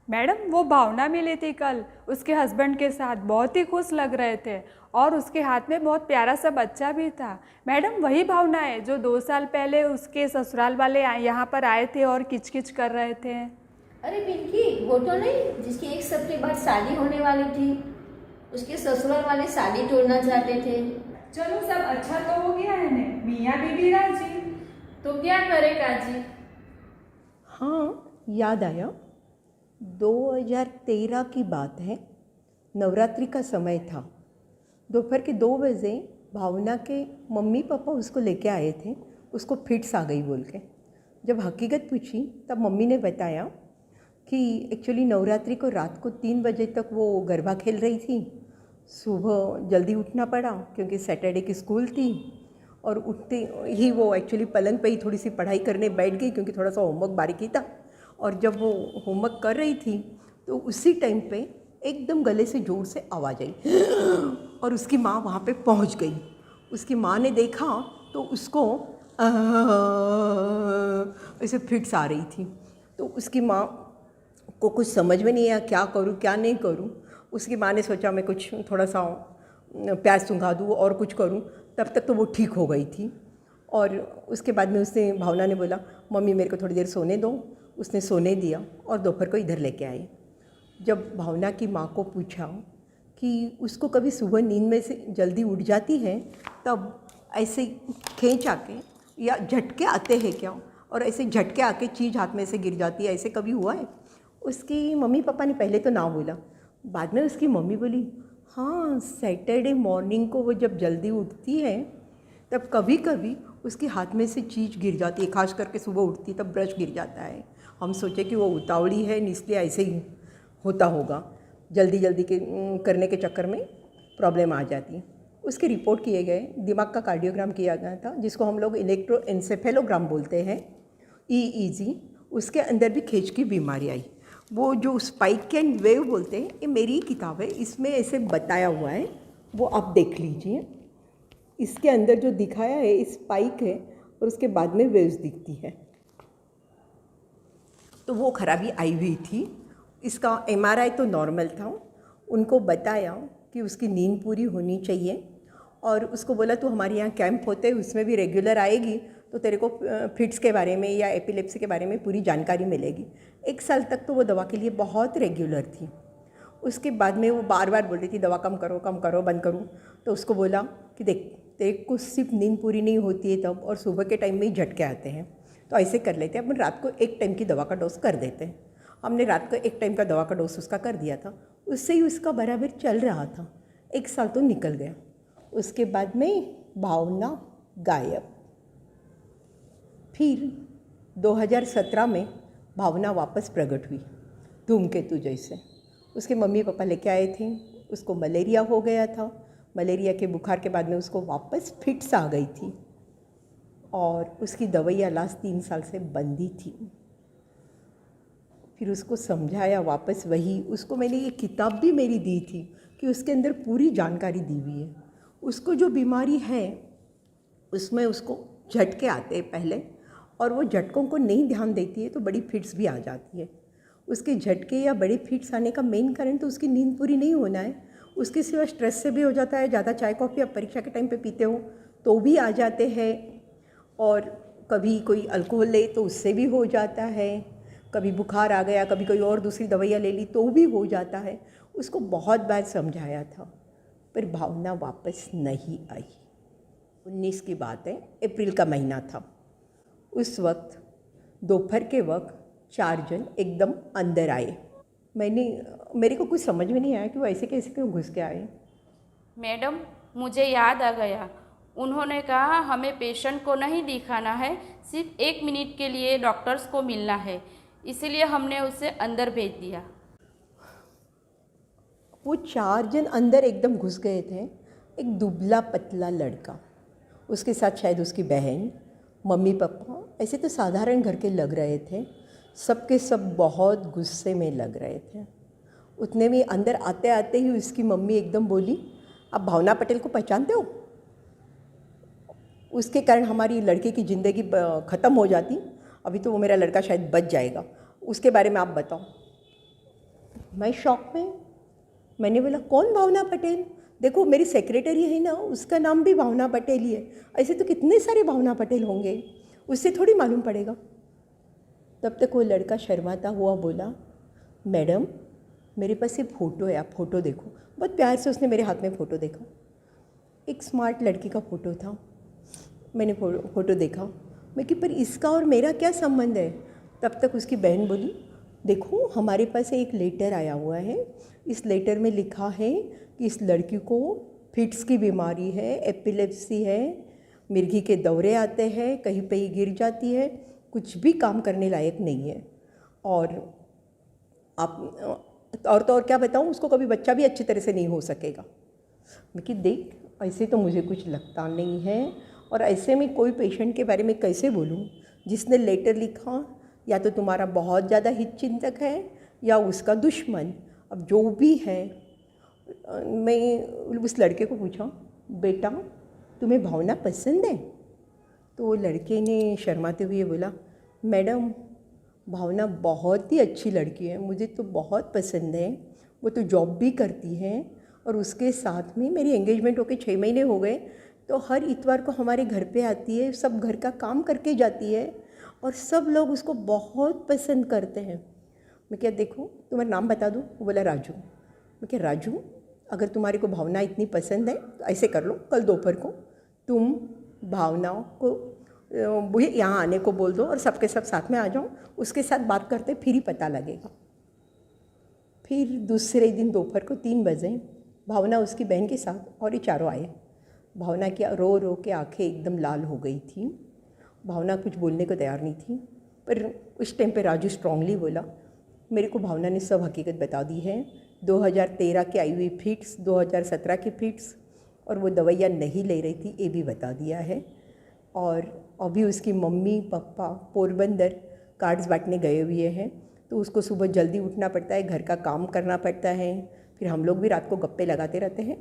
Madam वो भावना मिली थी कल, उसके हस्बैंड के साथ बहुत ही खुश लग रहे थे और उसके हाथ में बहुत प्यारा सा बच्चा भी था। मैडम वही भावना है जो 2 साल पहले उसके ससुराल वाले यहाँ पर आए थे और किचकिच कर रहे थे। अरे पिंकी, वो तो नहीं जिसकी एक हफ्ते बाद शादी होने वाली थी। उसके ससुराल वाले शादी तोड़ना चाहते थे। चलो सब अच्छा तो हो गया है ने, मियाँ बीबी राजी। तो क्या करे काजी। हाँ, याद आया। 2013 की बात है। नवरात्रि का समय था। दोपहर के 2 बजे भावना के मम्मी पापा उसको लेके आए थे। उसको फिट्स आ गई बोल के। जब हकीकत पूछी तब मम्मी ने बताया कि एक्चुअली नवरात्रि को रात को 3 बजे तक वो गरबा खेल रही थी। सुबह जल्दी उठना पड़ा क्योंकि सैटरडे की स्कूल थी और उठते ही वो एक्चुअली पलंग पे ही थोड़ी सी पढ़ाई करने बैठ गई क्योंकि थोड़ा सा होमवर्क बारीकी था। और जब वो होमवर्क कर रही थी तो उसी टाइम पे एकदम गले से ज़ोर से आवाज़ आई और उसकी माँ वहाँ पे पहुँच गई। उसकी माँ ने देखा तो उसको ऐसे फिट्स आ रही थी। तो उसकी माँ को कुछ समझ में नहीं आया क्या करूँ क्या नहीं करूँ। उसकी माँ ने सोचा मैं कुछ थोड़ा सा प्याज सुंघा दूँ और कुछ करूँ। तब तक तो वो ठीक हो गई थी। और उसके बाद में उसने भावना ने बोला मम्मी मेरे को थोड़ी देर सोने दो। उसने सोने दिया और दोपहर को इधर लेके आई। जब भावना की माँ को पूछा कि उसको कभी सुबह नींद में से जल्दी उठ जाती है तब ऐसे खींच आके या झटके आते हैं क्या, और ऐसे झटके आके चीज़ हाथ में से गिर जाती है, ऐसे कभी हुआ है? उसकी मम्मी पापा ने पहले तो ना बोला। बाद में उसकी मम्मी बोली हाँ, सैटरडे मॉर्निंग को वो जब जल्दी उठती है तब कभी कभी उसके हाथ में से चीज़ गिर जाती है। खास करके सुबह उठती तब ब्रश गिर जाता है। हम सोचे कि वो उतावली है इसलिए ऐसे ही होता होगा, जल्दी जल्दी के करने के चक्कर में प्रॉब्लम आ जाती है। उसके रिपोर्ट किए गए, दिमाग का कार्डियोग्राम किया गया था जिसको हम लोग इलेक्ट्रोएन्सेफेलोग्राम बोलते हैं, EEG। उसके अंदर भी खींच की बीमारी आई। वो जो स्पाइक एंड वेव बोलते हैं, ये मेरी किताब है, इसमें ऐसे बताया हुआ है, वो आप देख लीजिए। इसके अंदर जो दिखाया है स्पाइक है और उसके बाद में वेव्स दिखती है। तो वो खराबी आई हुई थी। इसका MRI तो नॉर्मल था। उनको बताया कि उसकी नींद पूरी होनी चाहिए और उसको बोला तो हमारे यहाँ कैंप होते हैं उसमें भी रेगुलर आएगी तो तेरे को फिट्स के बारे में या एपिलेप्सी के बारे में पूरी जानकारी मिलेगी। 1 साल तक तो वो दवा के लिए बहुत रेगुलर थी। उसके बाद में वो बार बार बोल रही थी दवा कम करो बंद करूँ। तो उसको बोला कि देख तेरे को सिर्फ नींद पूरी नहीं होती है तब, और सुबह के टाइम में ही झटके आते हैं, तो ऐसे कर लेते हैं अपन रात को 1 टाइम की दवा का डोज कर देते हैं। हमने रात को 1 टाइम का दवा का डोज उसका कर दिया था। उससे ही उसका बराबर चल रहा था। 1 साल तो निकल गया। उसके बाद में भावना गायब। फिर 2017 में भावना वापस प्रकट हुई धूमकेतु जैसे। उसके मम्मी पापा लेके आए थे। उसको मलेरिया हो गया था। मलेरिया के बुखार के बाद में उसको वापस फिट्स आ गई थी और उसकी दवाइयाँ लास्ट 3 साल से बंद ही थी। फिर उसको समझाया वापस वही। उसको मैंने ये किताब भी मेरी दी थी कि उसके अंदर पूरी जानकारी दी हुई है। उसको जो बीमारी है उसमें उसको झटके आते हैं पहले, और वो झटकों को नहीं ध्यान देती है तो बड़ी फिट्स भी आ जाती है। उसके झटके या बड़े फिट्स आने का मेन कारण तो उसकी नींद पूरी नहीं होना है। उसके सिवा स्ट्रेस से भी हो जाता है, ज़्यादा चाय कॉफ़ी आप परीक्षा के टाइम पे पीते हो तो भी आ जाते हैं, और कभी कोई अल्कोहल ले तो उससे भी हो जाता है, कभी बुखार आ गया, कभी कोई और दूसरी दवाइयाँ ले ली तो भी हो जाता है। उसको बहुत बार समझाया था पर भावना वापस नहीं आई। 19 की बात है, अप्रैल का महीना था। उस वक्त दोपहर के वक्त 4 जन एकदम अंदर आए। मेरे को कुछ समझ में नहीं आया कि वो ऐसे कैसे क्यों घुस के आए। मैडम मुझे याद आ गया। उन्होंने कहा हमें पेशेंट को नहीं दिखाना है, सिर्फ 1 मिनट के लिए डॉक्टर्स को मिलना है, इसीलिए हमने उसे अंदर भेज दिया। वो 4 जन अंदर एकदम घुस गए थे। एक दुबला पतला लड़का, उसके साथ शायद उसकी बहन, मम्मी पापा, ऐसे तो साधारण घर के लग रहे थे। सबके सब बहुत गुस्से में लग रहे थे। उतने में अंदर आते आते ही उसकी मम्मी एकदम बोली आप भावना पटेल को पहचानते हो? उसके कारण हमारी लड़के की ज़िंदगी ख़त्म हो जाती। अभी तो वो मेरा लड़का शायद बच जाएगा, उसके बारे में आप बताओ। मैं शॉक में। मैंने बोला कौन भावना पटेल? देखो मेरी सेक्रेटरी है ना, उसका नाम भी भावना पटेल ही है। ऐसे तो कितने सारे भावना पटेल होंगे, उससे थोड़ी मालूम पड़ेगा। तब तक वो लड़का शर्माता हुआ बोला, मैडम मेरे पास ये फ़ोटो है, आप फ़ोटो देखो। बहुत प्यार से उसने मेरे हाथ में फ़ोटो देखा। एक स्मार्ट लड़की का फ़ोटो था। मैंने फ़ोटो देखा। मैं कि पर इसका और मेरा क्या संबंध है? तब तक उसकी बहन बोली, देखो हमारे पास एक लेटर आया हुआ है। इस लेटर में लिखा है कि इस लड़की को फिट्स की बीमारी है, एपिलेप्सी है, मिर्गी के दौरे आते हैं, कहीं पे ही गिर जाती है, कुछ भी काम करने लायक नहीं है। और आप और तो और क्या बताऊँ, उसको कभी बच्चा भी अच्छी तरह से नहीं हो सकेगा। मैं कि देख ऐसे तो मुझे कुछ लगता नहीं है, और ऐसे में कोई पेशेंट के बारे में कैसे बोलूँ? जिसने लेटर लिखा या तो तुम्हारा बहुत ज़्यादा हितचिंतक है या उसका दुश्मन। अब जो भी है, मैं उस लड़के को पूछा, बेटा तुम्हें भावना पसंद है? तो वो लड़के ने शर्माते हुए बोला, मैडम भावना बहुत ही अच्छी लड़की है, मुझे तो बहुत पसंद है। वो तो जॉब भी करती है, और उसके साथ में मेरी एंगेजमेंट होके 6 महीने हो गए, तो हर इतवार को हमारे घर पे आती है, सब घर का काम करके जाती है, और सब लोग उसको बहुत पसंद करते हैं। मैं क्या देखो तुम्हारा नाम बता दूँ? वो बोला राजू। मैं क्या राजू, अगर तुम्हारे को भावना इतनी पसंद है तो ऐसे कर लो, कल दोपहर को तुम भावना को वो यहाँ आने को बोल दो और सबके सब साथ में आ जाओ, उसके साथ बात करते फिर ही पता लगेगा। फिर दूसरे दिन दोपहर को 3 बजे भावना उसकी बहन के साथ और ये चारों आए। भावना की रो रो के आंखें एकदम लाल हो गई थी। भावना कुछ बोलने को तैयार नहीं थी, पर उस टाइम पे राजू स्ट्रांगली बोला, मेरे को भावना ने सब हकीकत बता दी है। 2013 की आई हुई फिट्स, 2017 की फिट्स, और वो दवाइयाँ नहीं ले रही थी, ये भी बता दिया है। और अभी उसकी मम्मी पापा पोरबंदर कार्ड्स बांटने गए हुए हैं, तो उसको सुबह जल्दी उठना पड़ता है, घर का काम करना पड़ता है, फिर हम लोग भी रात को गप्पे लगाते रहते हैं।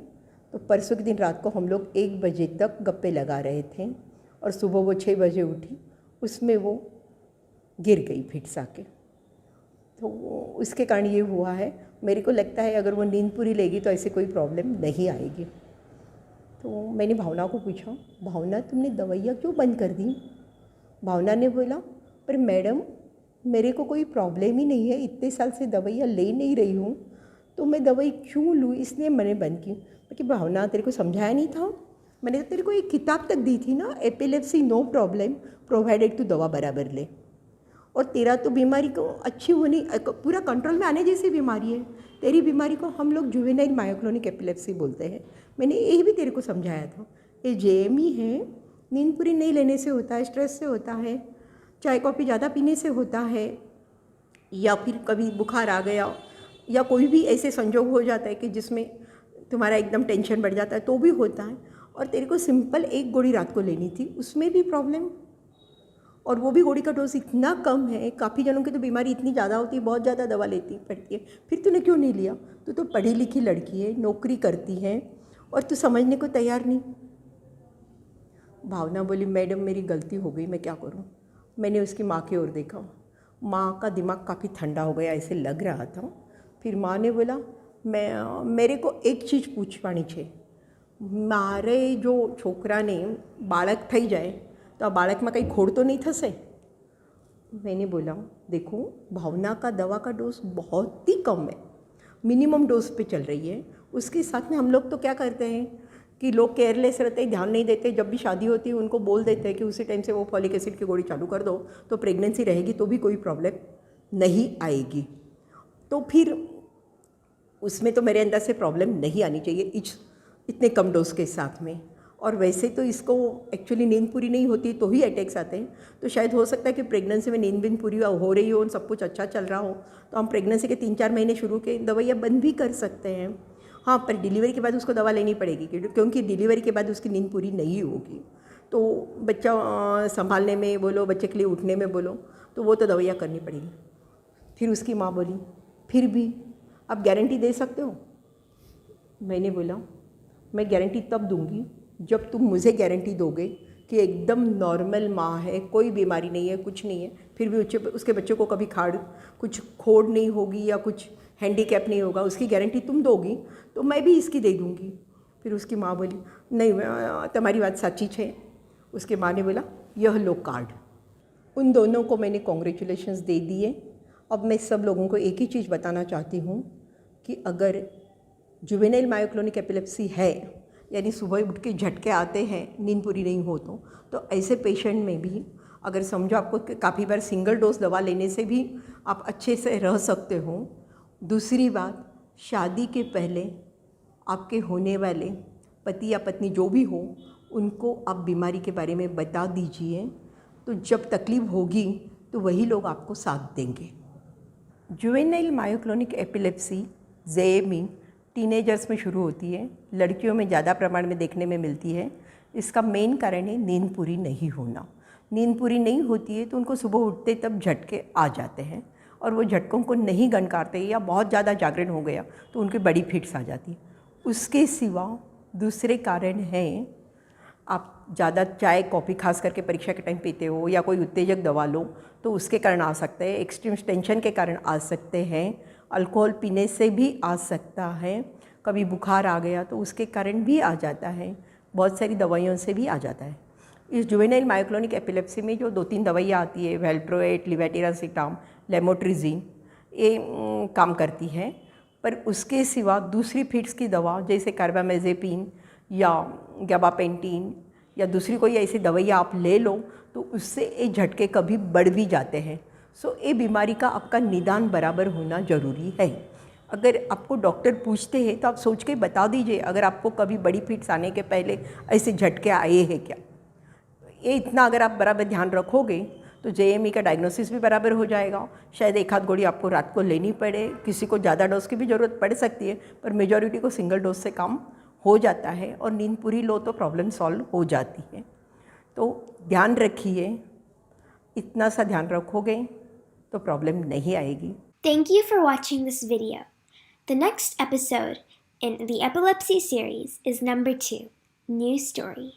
तो परसों के दिन रात को हम लोग 1 बजे तक गप्पे लगा रहे थे, और सुबह वो 6 बजे उठी, उसमें वो गिर गई फिट्स आके। तो उसके कारण ये हुआ है। मेरे को लगता है अगर वो नींद पूरी लेगी तो ऐसे कोई प्रॉब्लम नहीं आएगी। तो मैंने भावना को पूछा, भावना तुमने दवाइयाँ क्यों बंद कर दी? भावना ने बोला, पर मैडम मेरे को कोई प्रॉब्लम ही नहीं है, इतने साल से दवाइयाँ ले नहीं रही हूँ, तो मैं दवाई क्यों लूँ, इसलिए मैंने बंद की। कि भावना तेरे को समझाया नहीं था? मैंने तो तेरे को एक किताब तक दी थी ना, एपिलेप्सी नो प्रॉब्लम प्रोवाइडेड तू दवा बराबर ले। और तेरा तो बीमारी को अच्छी होनी, पूरा कंट्रोल में आने जैसी बीमारी है। तेरी बीमारी को हम लोग जुवेनाइल मायोक्लोनिक एपिलेप्सी बोलते हैं। मैंने यही भी तेरे को समझाया था। ये जेएमई है, नींद पूरी नहीं लेने से होता है, स्ट्रेस से होता है, चाय कॉफ़ी ज़्यादा पीने से होता है, या फिर कभी बुखार आ गया, या कोई भी ऐसे संजोग हो जाता है कि जिसमें तुम्हारा एकदम टेंशन बढ़ जाता है, तो भी होता है। और तेरे को सिंपल 1 गोली रात को लेनी थी, उसमें भी प्रॉब्लम, और वो भी गोली का डोज इतना कम है। काफ़ी जनों की तो बीमारी इतनी ज़्यादा होती है, बहुत ज़्यादा दवा लेती पड़ती है। फिर तूने क्यों नहीं लिया? तू तो पढ़ी लिखी लड़की है, नौकरी करती है, और तू समझने को तैयार नहीं। भावना बोली, मैडम मेरी गलती हो गई, मैं क्या करूं? मैंने उसकी माँ की ओर देखा। माँ का दिमाग काफ़ी ठंडा हो गया ऐसे लग रहा था। फिर माँ ने बोला, मेरे को एक चीज़ पूछवानी छे, मारे जो छोकराने बाळक થઈ જાય तो आ बाळक में कहीं खोड़ तो नहीं थसे? मैंने बोला, देखो भावना का दवा का डोज बहुत ही कम है, मिनिमम डोज पे चल रही है। उसके साथ में हम लोग तो क्या करते हैं कि लोग केयरलेस रहते हैं, ध्यान नहीं देते। जब भी शादी होती है उनको बोल देते हैं कि उसी टाइम से वो फॉलिक एसिड की गोली चालू कर दो, तो प्रेगनेंसी रहेगी तो भी कोई प्रॉब्लम नहीं आएगी। तो फिर उसमें तो मेरे अंदर से प्रॉब्लम नहीं आनी चाहिए इतने कम डोज के साथ में। और वैसे तो इसको एक्चुअली नींद पूरी नहीं होती तो ही अटैक्स आते हैं। तो शायद हो सकता है कि प्रेगनेंसी में नींद पूरी हो रही हो, सब कुछ अच्छा चल रहा हो, तो हम प्रेगनेंसी के 3-4 महीने शुरू के दवाइयाँ बंद भी कर सकते हैं। हाँ, पर डिलीवरी के बाद उसको दवा लेनी पड़ेगी, क्योंकि डिलीवरी के बाद उसकी नींद पूरी नहीं होगी। तो बच्चा संभालने में बोलो, बच्चे के लिए उठने में बोलो, तो वो तो दवाइयाँ करनी पड़ेगी। फिर उसकी माँ बोली, फिर भी आप गारंटी दे सकते हो? मैंने बोला, मैं गारंटी तब दूंगी जब तुम मुझे गारंटी दोगे कि एकदम नॉर्मल माँ है, कोई बीमारी नहीं है, कुछ नहीं है, फिर भी उसके बच्चे को कभी कुछ खोड़ नहीं होगी या कुछ हैंडीकैप नहीं होगा, उसकी गारंटी तुम दोगी तो मैं भी इसकी दे दूँगी। फिर उसकी माँ बोली नहीं तुम्हारी बात सच्ची है। उसके माँ ने बोला यह लो कार्ड। उन दोनों को मैंने कॉन्ग्रेचुलेशंस दे दिए। अब मैं सब लोगों को एक ही चीज़ बताना चाहती हूँ कि अगर जुवेनाइल मायोक्लोनिक एपिलेप्सी है, यानी सुबह उठ के झटके आते हैं, नींद पूरी नहीं हो तो ऐसे पेशेंट में भी अगर समझो आपको काफ़ी बार सिंगल डोज दवा लेने से भी आप अच्छे से रह सकते हो। दूसरी बात, शादी के पहले आपके होने वाले पति या पत्नी जो भी हो उनको आप बीमारी के बारे में बता दीजिए, तो जब तकलीफ़ होगी तो वही लोग आपको साथ देंगे। Juvenile myoclonic epilepsy JME teenagers में शुरू होती है, लड़कियों में ज़्यादा प्रमाण में देखने में मिलती है। इसका मेन कारण है नींद पूरी नहीं होना। नींद पूरी नहीं होती है तो उनको सुबह उठते तब झटके आ जाते हैं और वो झटकों को नहीं गनकारते या बहुत ज़्यादा जागरण हो गया तो उनकी बड़ी फिट्स आ जाती है। उसके सिवा दूसरे कारण हैं, आप ज़्यादा चाय कॉफ़ी खास करके परीक्षा के टाइम पीते हो या कोई उत्तेजक दवा लो तो उसके कारण आ सकते हैं, एक्सट्रीम टेंशन के कारण आ सकते हैं, अल्कोहल पीने से भी आ सकता है, कभी बुखार आ गया तो उसके कारण भी आ जाता है, बहुत सारी दवाइयों से भी आ जाता है। इस जुवेनाइल मायोक्लोनिक एपिलेप्सी में जो 2-3 दवाइयाँ आती है, वेल्प्रोएट, लिवेटिरासिटाम, लेमोट्रिजीन, ये काम करती है। पर उसके सिवा दूसरी फिट्स की दवा जैसे कार्बामेजेपिन या गैबापेंटीन या दूसरी कोई ऐसी दवाइयाँ आप ले लो तो उससे ये झटके कभी बढ़ भी जाते हैं। सो ये बीमारी का आपका निदान बराबर होना ज़रूरी है। अगर आपको डॉक्टर पूछते हैं तो आप सोच के बता दीजिए अगर आपको कभी बड़ी फिट्स आने के पहले ऐसे झटके आए हैं क्या। ये इतना अगर आप बराबर ध्यान रखोगे तो JME का डायग्नोसिस भी बराबर हो जाएगा। शायद एक आध गोली आपको रात को लेनी पड़े, किसी को ज़्यादा डोज की भी ज़रूरत पड़ सकती है, पर मेजॉरिटी को सिंगल डोज से काम हो जाता है और नींद पूरी लो तो प्रॉब्लम सॉल्व हो जाती है। तो ध्यान रखिए, इतना सा ध्यान रखोगे तो प्रॉब्लम नहीं आएगी। Thank you for watching this video. The next episode in the epilepsy series is number 2, New Story.